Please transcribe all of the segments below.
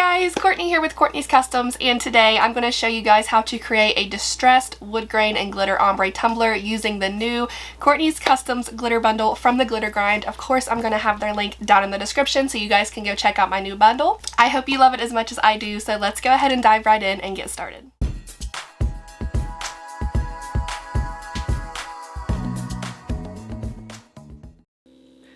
guys, Courtney here with Courtney's Customs, and today I'm going to show you guys how to create a distressed wood grain and glitter ombre tumbler using the new Courtney's Customs glitter bundle from the Glitter Grind. Of course, I'm going to have their link down in the description so you guys can go check out my new bundle. I hope you love it as much as I do, so let's go ahead and dive right in and get started.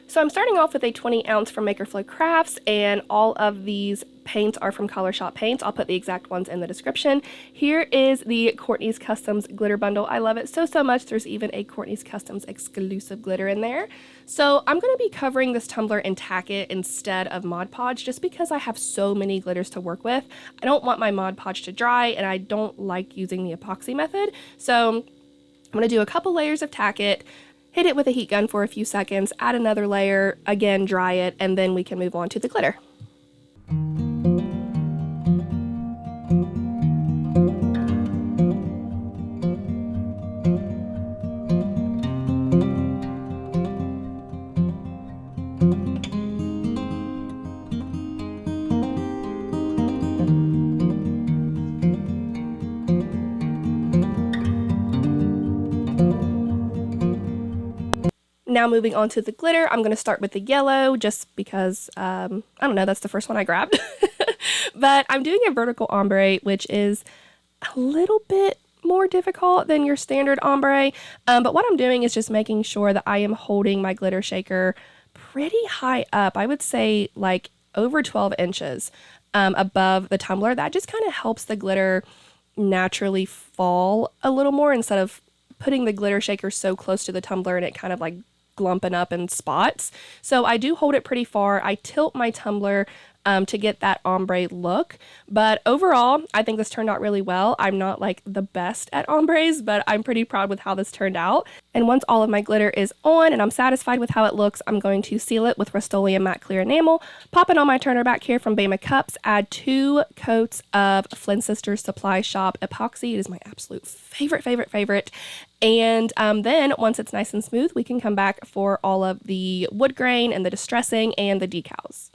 So I'm starting off with a 20 ounce from Maker Flow Crafts, and all of these paints are from Color Shop Paints. I'll put the exact ones in the description. Here is the Courtney's Customs glitter bundle. I love it so much. There's even a Courtney's Customs exclusive glitter in there. So I'm going to be covering this tumbler in Tack It instead of Mod Podge just because I have so many glitters to work with. I don't want my Mod Podge to dry, and I don't like using the epoxy method. So I'm going to do a couple layers of Tack It, hit it with a heat gun for a few seconds, add another layer, again dry it, and then we can move on to the glitter. Now moving on to the glitter, I'm going to start with the yellow just because, I don't know, that's the first one I grabbed. But I'm doing a vertical ombre, which is a little bit more difficult than your standard ombre. But what I'm doing is just making sure that I am holding my glitter shaker pretty high up. I would say like over 12 inches above the tumbler. That just kind of helps the glitter naturally fall a little more instead of putting the glitter shaker so close to the tumbler and it kind of like glumping up in spots. So I do hold it pretty far. I tilt my tumbler to get that ombre look, but overall I think this turned out really well. I'm not like the best at ombres, but I'm pretty proud with how this turned out. And once all of my glitter is on and I'm satisfied with how it looks, I'm going to seal it with Rust-Oleum matte clear enamel, pop it on my turner back here from Bama Cups, add 2 coats of Flynn Sisters Supply Shop epoxy. It is my absolute favorite. And then once it's nice and smooth, we can come back for all of the wood grain and the distressing and the decals.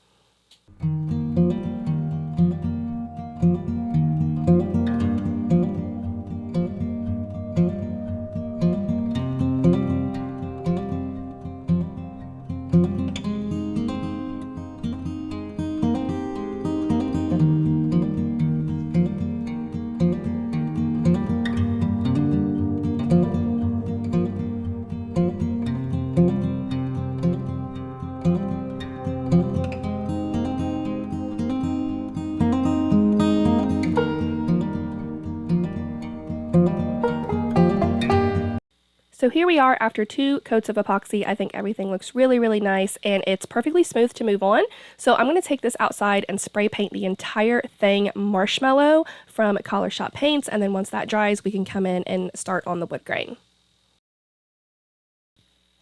So here we are after 2 coats of epoxy. I think everything looks really nice and it's perfectly smooth to move on. So I'm going to take this outside and spray paint the entire thing marshmallow from Color Shop Paints, and then once that dries we can come in and start on the wood grain.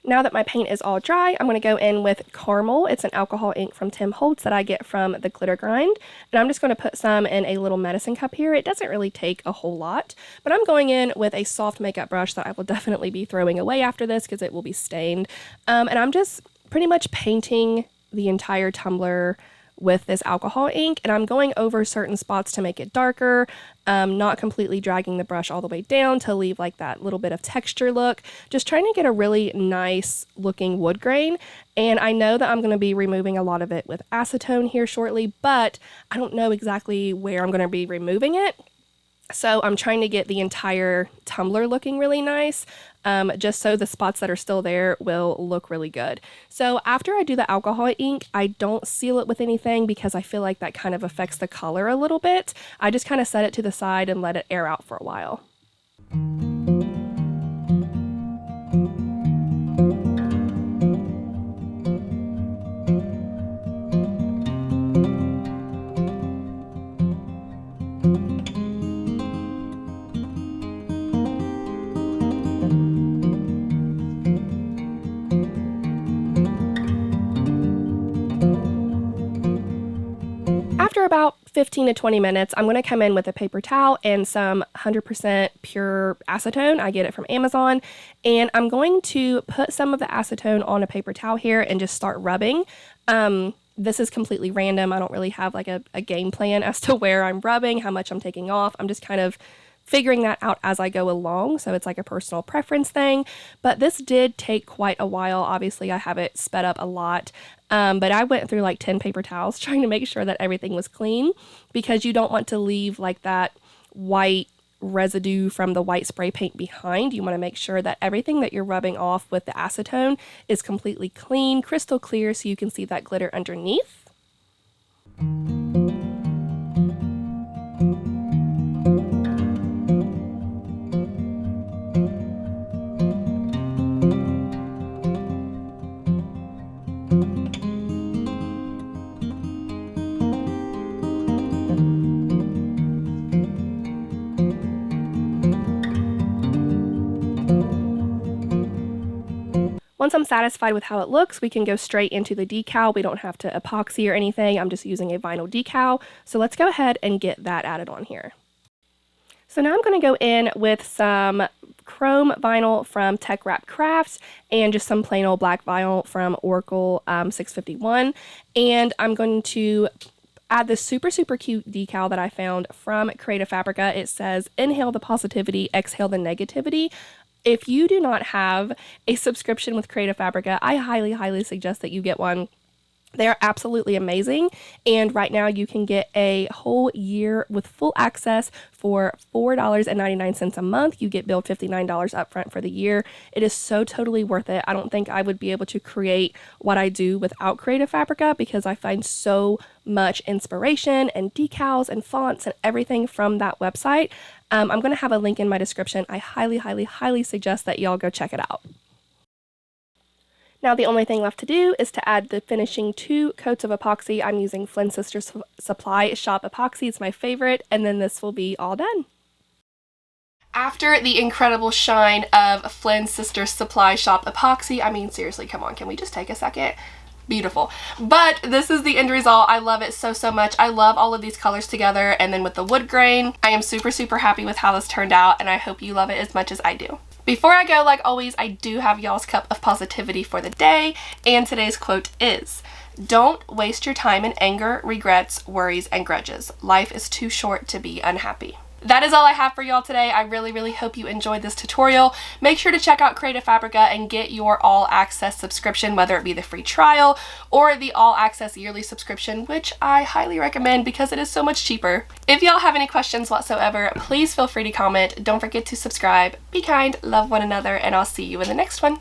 Now that my paint is all dry, I'm going to go in with Caramel. It's an alcohol ink from Tim Holtz that I get from the Glitter Grind. And I'm just going to put some in a little medicine cup here. It doesn't really take a whole lot, but I'm going in with a soft makeup brush that I will definitely be throwing away after this because it will be stained. And I'm just pretty much painting the entire tumbler with this alcohol ink, and I'm going over certain spots to make it darker, not completely dragging the brush all the way down to leave like that little bit of texture look, just trying to get a really nice looking wood grain. And I know that I'm going to be removing a lot of it with acetone here shortly, but I don't know exactly where I'm going to be removing it. So I'm trying to get the entire tumbler looking really nice, just so the spots that are still there will look really good. So after I do the alcohol ink, I don't seal it with anything because I feel like that kind of affects the color a little bit. I just kind of set it to the side and let it air out for a while. After about 15 to 20 minutes, I'm going to come in with a paper towel and some 100% pure acetone. I get it from Amazon. And I'm going to put some of the acetone on a paper towel here and just start rubbing. this is completely random. I don't really have like a game plan as to where I'm rubbing, how much I'm taking off. I'm just kind of figuring that out as I go along. So it's like a personal preference thing. But this did take quite a while. Obviously, I have it sped up a lot. But I went through like 10 paper towels trying to make sure that everything was clean, because you don't want to leave like that white residue from the white spray paint behind. You want to make sure that everything that you're rubbing off with the acetone is completely clean, crystal clear, so you can see that glitter underneath. Once I'm satisfied with how it looks, we can go straight into the decal. We don't have to epoxy or anything. I'm just using a vinyl decal. So let's go ahead and get that added on here. So now I'm going to go in with some chrome vinyl from Tech Wrap Crafts and just some plain old black vinyl from Oracle 651. And I'm going to add this super cute decal that I found from Creative Fabrica. It says, "Inhale the positivity, exhale the negativity." If you do not have a subscription with Creative Fabrica, I highly suggest that you get one. They are absolutely amazing, and right now you can get a whole year with full access for $4.99 a month. You get billed $59 upfront for the year. It is so totally worth it. I don't think I would be able to create what I do without Creative Fabrica, because I find so much inspiration and decals and fonts and everything from that website. I'm going to have a link in my description. I highly suggest that y'all go check it out. Now the only thing left to do is to add the finishing 2 coats of epoxy. I'm using Flynn Sisters Supply Shop epoxy. It's my favorite, and then this will be all done. After the incredible shine of Flynn Sisters Supply Shop epoxy, I mean, seriously, come on, can we just take a second? Beautiful. But this is the end result. I love it so much. I love all of these colors together, and then with the wood grain, I am super happy with how this turned out, and I hope you love it as much as I do. Before I go, like always, I do have y'all's cup of positivity for the day, and today's quote is, "Don't waste your time in anger, regrets, worries, and grudges. Life is too short to be unhappy." That is all I have for y'all today. I really hope you enjoyed this tutorial. Make sure to check out Creative Fabrica and get your all access subscription, whether it be the free trial or the all access yearly subscription, which I highly recommend because it is so much cheaper. If y'all have any questions whatsoever, please feel free to comment. Don't forget to subscribe. Be kind, love one another, and I'll see you in the next one.